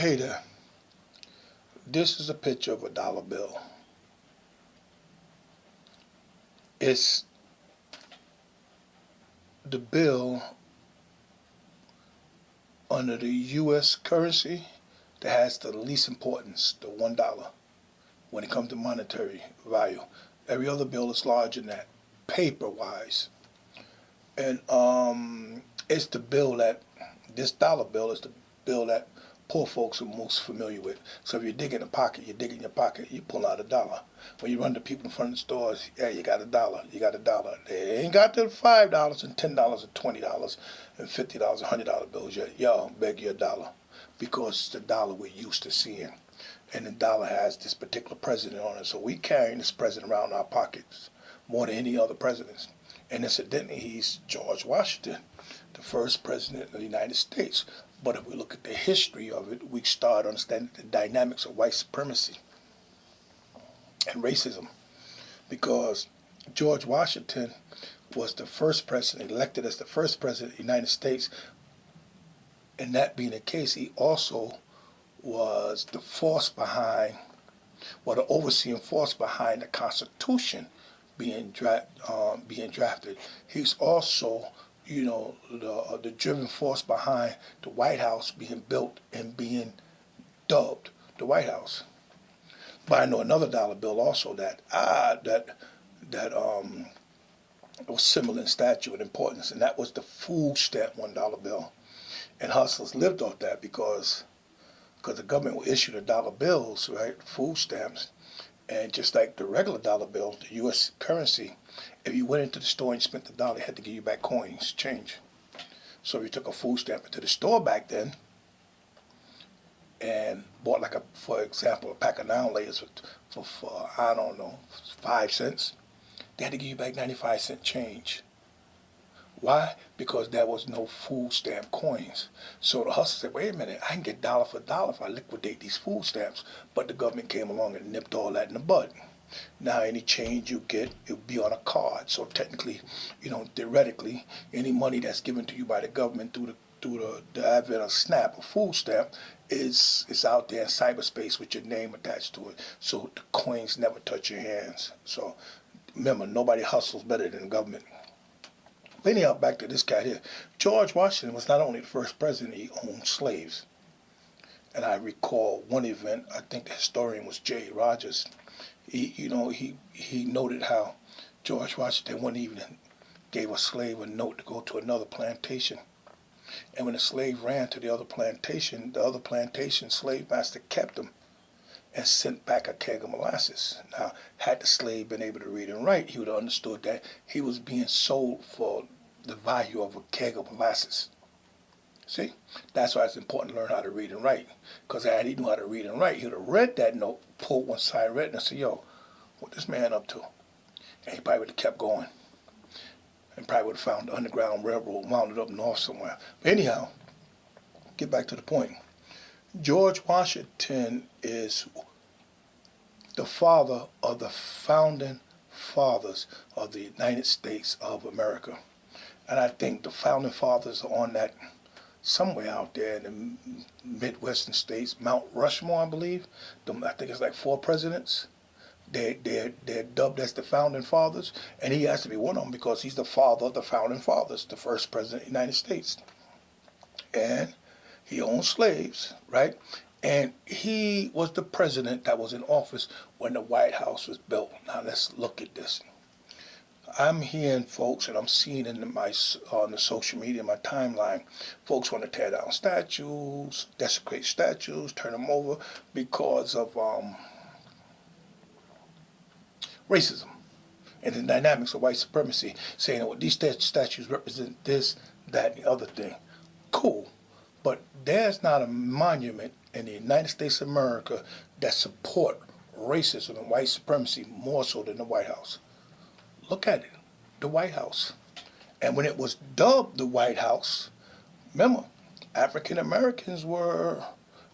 Okay then, this is a picture of a dollar bill. It's the bill under the U.S. currency that has the least importance, the $1, when it comes to monetary value. Every other bill is larger than that, paper-wise. And it's the bill that, this dollar bill is the bill that poor folks are most familiar with. So if you dig in the pocket, you dig in your pocket, you pull out $1. When you run to people in front of the stores, yeah, you got $1, you got $1. They ain't got the $5 and $10 and $20 and $50 and $100 bills yet. Y'all beg you $1 because it's the dollar we're used to seeing. And the dollar has this particular president on it. So we carrying this president around in our pockets more than any other presidents. And incidentally, he's George Washington, the first president of the United States. But if we look at the history of it, we start understanding the dynamics of white supremacy and racism. Because George Washington was the first president, elected as the first president of the United States. And that being the case, he also was the force behind, well, the overseeing force behind the Constitution being drafted. He's also, the driving force behind the White House being built and being dubbed the White House. But I know another dollar bill also that was similar in stature and importance, and that was the food stamp $1 bill. And hustlers lived off that because the government would issue the dollar bills, right, food stamps, and just like the regular dollar bill, the U.S. currency, if you went into the store and spent $1, they had to give you back coins, change. So if you took a food stamp into the store back then and bought, like, for example, a pack of now layers for I don't know, 5 cents, they had to give you back 95-cent change. Why? Because there was no food stamp coins. So the hustler said, wait a minute, I can get dollar for dollar if I liquidate these food stamps. But the government came along and nipped all that in the bud. Now any change you get, it'll be on a card. So technically, theoretically, any money that's given to you by the government through the advent of SNAP or food stamp is out there in cyberspace with your name attached to it. So the coins never touch your hands. So remember, nobody hustles better than the government. But anyhow, back to this guy here. George Washington was not only the first president, he owned slaves. And I recall one event, I think the historian was J. Rogers. He noted how George Washington one evening gave a slave a note to go to another plantation. And when the slave ran to the other plantation slave master kept him and sent back a keg of molasses. Now, had the slave been able to read and write, he would have understood that he was being sold for the value of a keg of molasses. See? That's why it's important to learn how to read and write. Because had he knew how to read and write, he would have read that note, pulled one side, read it, and said, yo, what this man up to? And he probably would have kept going. And probably would have found the Underground Railroad mounted up north somewhere. But anyhow, get back to the point. George Washington is the father of the founding fathers of the United States of America. And I think the founding fathers are on that somewhere out there in the Midwestern states, Mount Rushmore, I believe. I think it's like 4 presidents. They're dubbed as the founding fathers, and he has to be one of them because he's the father of the founding fathers, the first president of the United States. And he owned slaves, right? And he was the president that was in office when the White House was built. Now let's look at this. I'm hearing folks, and I'm seeing on the social media, my timeline, folks want to tear down statues, desecrate statues, turn them over because of racism and the dynamics of white supremacy, saying, well, these statues represent this, that, and the other thing. Cool. But there's not a monument in the United States of America that support racism and white supremacy more so than the White House. Look at it, the White House. And when it was dubbed the White House, remember, African Americans were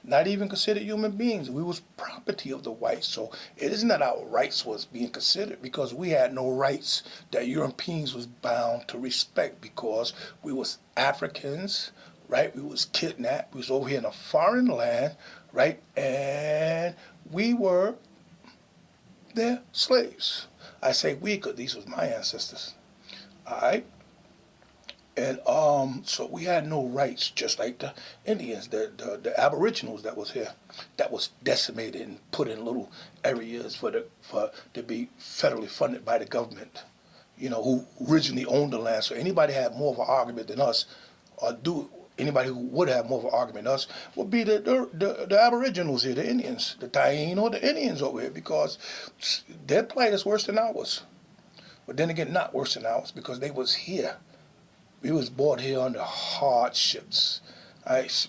not even considered human beings. We was property of the whites. So it isn't that our rights was being considered because we had no rights that Europeans was bound to respect because we was Africans right? We was kidnapped. We was over here in a foreign land, right? And we were their slaves. I say we because these was my ancestors. All right. And so we had no rights, just like the Indians, the Aboriginals that was here, that was decimated and put in little areas for to be federally funded by the government. Who originally owned the land. So anybody had more of an argument than us, or do anybody who would have more of an argument than us would be the Aboriginals here, the Indians, the Taino, the Indians over here, because their plight is worse than ours. But then again, not worse than ours because they was here. We was born here under hardships.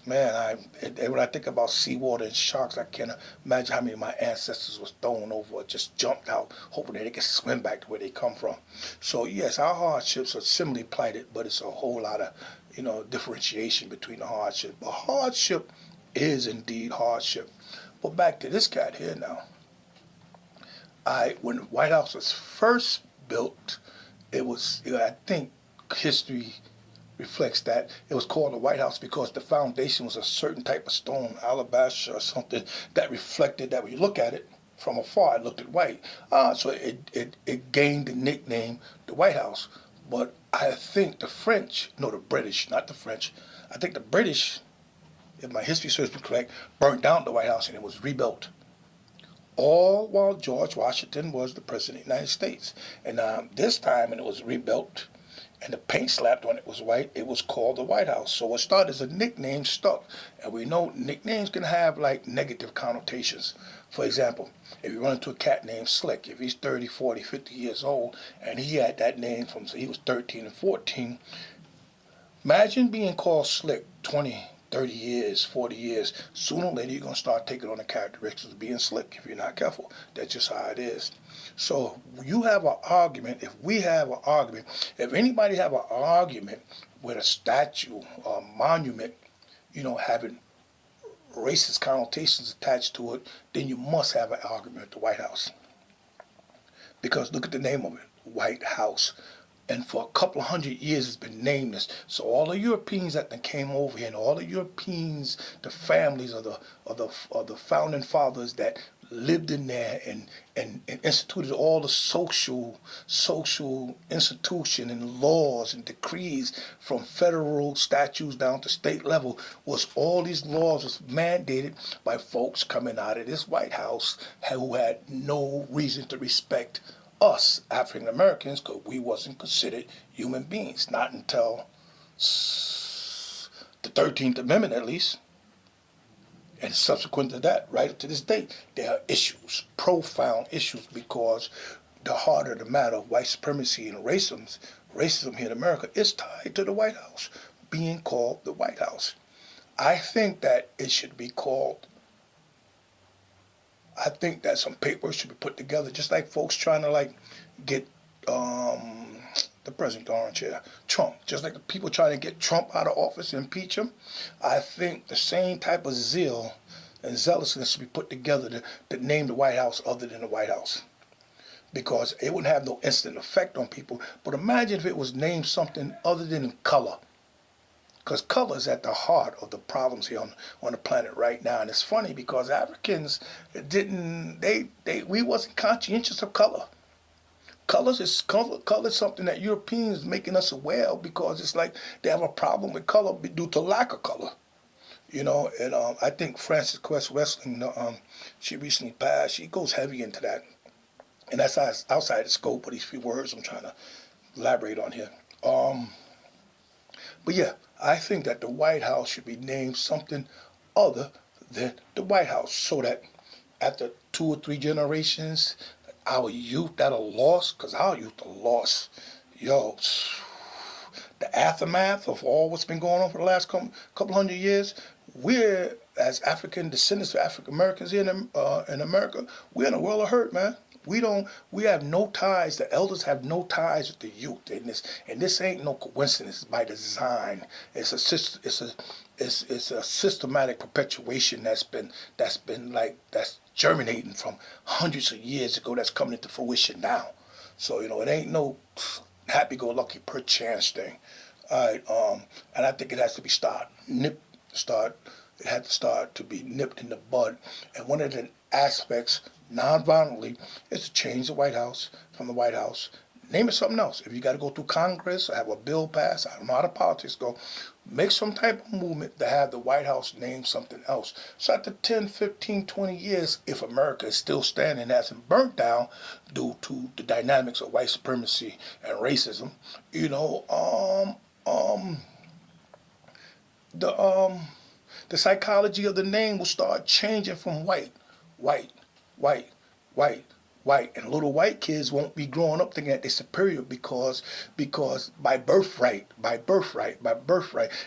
When I think about seawater and sharks, I can't imagine how many of my ancestors was thrown over or just jumped out, hoping that they could swim back to where they come from. So yes, our hardships are similarly plighted, but it's a whole lot of, differentiation between the hardship. But hardship is indeed hardship. But back to this cat here now. When the White House was first built, it was, I think, history reflects that it was called the White House because the foundation was a certain type of stone, alabaster or something, that reflected that when you look at it from afar, it looked white. So it gained the nickname the White House. But I think the French, no, the British, not the French, I think the British, if my history serves me correct, burnt down the White House and it was rebuilt. All while George Washington was the president of the United States. And this time, when it was rebuilt, and the paint slapped on it was white, it was called the White House. So it started as a nickname, stuck. And we know nicknames can have like negative connotations. For example, if you run into a cat named Slick, if he's 30, 40, 50 years old, and he had that name from, so he was 13 and 14, imagine being called Slick 20, 30 years, 40 years. Sooner or later, you're going to start taking on the characteristics of being slick if you're not careful. That's just how it is. So you have an argument, if we have an argument, if anybody have an argument with a statue or a monument, having racist connotations attached to it, then you must have an argument at the White House. Because look at the name of it, White House. And for a couple of hundred years, it's been named this. So all the Europeans that came over here, and all the Europeans, the families of the founding fathers that lived in there and instituted all the social institution and laws and decrees from federal statutes down to state level, was all these laws was mandated by folks coming out of this White House who had no reason to respect us African Americans, because we wasn't considered human beings, not until the 13th Amendment at least. And subsequent to that, right up to this date, there are issues, profound issues, because the heart of the matter of white supremacy and racism here in America is tied to the White House, being called the White House. I think that it should be called, I think that some paper should be put together, just like folks trying to get the president orange here, Trump, just like the people trying to get Trump out of office and impeach him. I think the same type of zeal and zealousness should be put together to name the White House other than the White House, because it wouldn't have no instant effect on people. But imagine if it was named something other than color. Because color is at the heart of the problems here on the planet right now. And it's funny because Africans we wasn't conscientious of color. Color is something that Europeans making us aware of, because it's like they have a problem with color due to lack of color. And I think Frances Quest Westling, she recently passed, she goes heavy into that. And that's outside the scope of these few words I'm trying to elaborate on here. But yeah, I think that the White House should be named something other than the White House, so that after 2 or 3 generations, our youth that are lost, because our youth are lost, the aftermath of all what's been going on for the last couple hundred years, we're, as African descendants of African Americans here in America, we're in a world of hurt, man. We have no ties. The elders have no ties with the youth in this, and this ain't no coincidence. It's by design. It's a systematic perpetuation that's germinating from hundreds of years ago, that's coming into fruition now. So it ain't no happy-go-lucky perchance thing. All right, and I think it has to be it had to start to be nipped in the bud. And one of the aspects, non-violently, is to change the White House from the White House. Name it something else. If you got to go through Congress or have a bill passed, I don't know how the politics go, make some type of movement to have the White House name something else. So after 10, 15, 20 years, if America is still standing, hasn't burnt down due to the dynamics of white supremacy and racism, you know, the the psychology of the name will start changing from white, white, white, white, and little white kids won't be growing up thinking that they're superior because by birthright,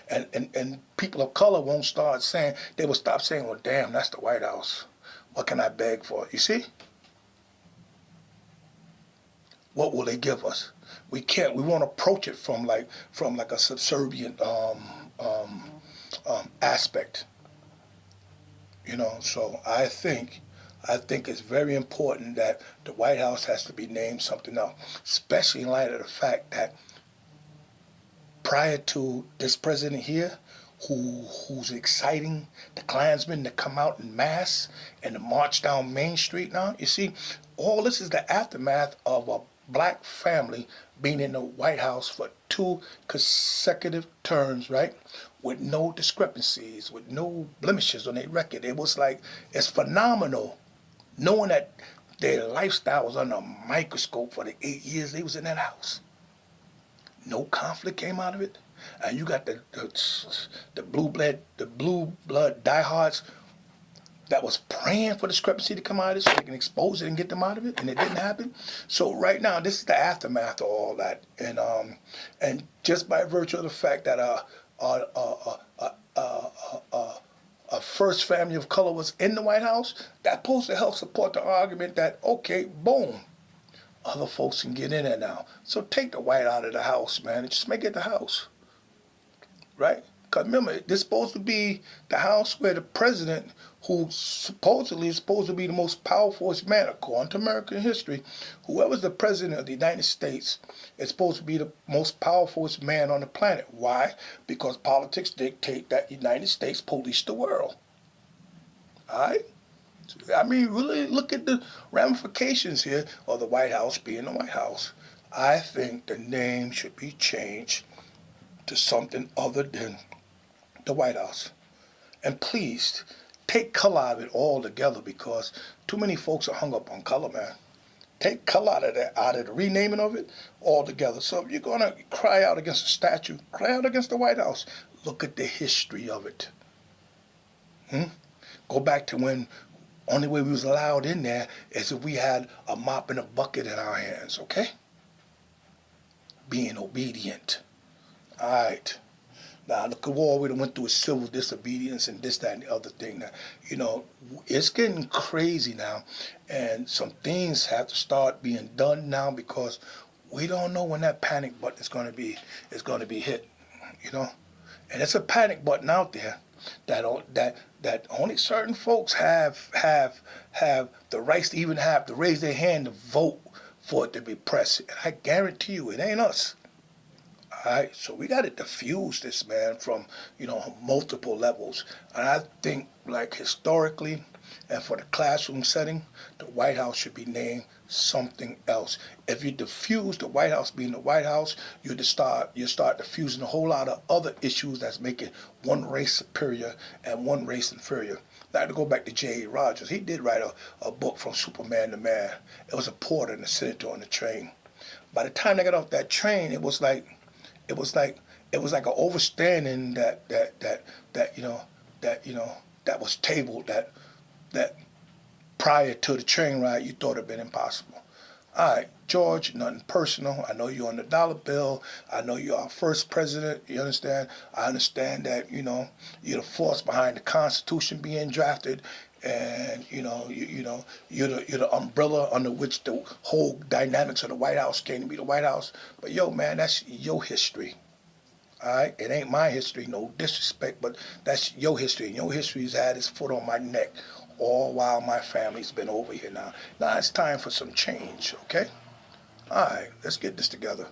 and people of color won't start saying they will stop saying, well, damn, that's the White House. What can I beg for? You see, what will they give us? We can't. We won't approach it from like a subservient aspect. So I think it's very important that the White House has to be named something else, especially in light of the fact that prior to this president here, who's exciting the Klansmen to come out in mass and to march down Main Street now. You see, all this is the aftermath of a black family being in the White House for 2 consecutive terms, right? With no discrepancies, with no blemishes on their record. It was like, it's phenomenal knowing that their lifestyle was under a microscope for the 8 years they was in that house. No conflict came out of it. And you got the blue blood diehards that was praying for discrepancy to come out of it so they can expose it and get them out of it, and it didn't happen. So right now, this is the aftermath of all that, and just by virtue of the fact that a first family of color was in the White House, that's supposed to help support the argument that, okay, boom, other folks can get in there now. So take the white out of the house, man, and just make it the house, right? Because remember, this is supposed to be the house where the president, who supposedly is supposed to be the most powerful man, according to American history, whoever's the president of the United States is supposed to be the most powerful man on the planet. Why? Because politics dictate that the United States police the world. All right? I mean, really look at the ramifications here of the White House being the White House. I think the name should be changed to something other than the White House. And please, take color out of it altogether, because too many folks are hung up on color, man. Take color out of the renaming of it altogether. So if you're going to cry out against a statue, cry out against the White House. Look at the history of it. Go back to when only way we was allowed in there is if we had a mop and a bucket in our hands, okay? Being obedient. All right. Now, look at war we went through with civil disobedience and this, that, and the other thing. Now, it's getting crazy now, and some things have to start being done now because we don't know when that panic button is going to be hit, And it's a panic button out there that only certain folks have the rights to even have to raise their hand to vote for it to be pressed. And I guarantee you, it ain't us. All right, so we got to diffuse this, man, from multiple levels. And I think, like, historically, and for the classroom setting, the White House should be named something else. If you diffuse the White House being the White House, you start diffusing a whole lot of other issues that's making one race superior and one race inferior. Now, to go back to J.A. Rogers, he did write a book, From Superman to Man. It was a porter and a senator on the train. By the time they got off that train, it was like an overstanding that was tabled that prior to the train ride you thought it had been impossible. All right, George, nothing personal. I know you're on the dollar bill. I know you're our first president. You understand? I understand that you're the force behind the Constitution being drafted, and you're the umbrella under which the whole dynamics of the White House came to be the White House. But yo, man, that's your history. All right, it ain't my history. No disrespect, but that's your history. And your history's had its foot on my neck all while my family's been over here now. Now it's time for some change. Okay. All right, let's get this together.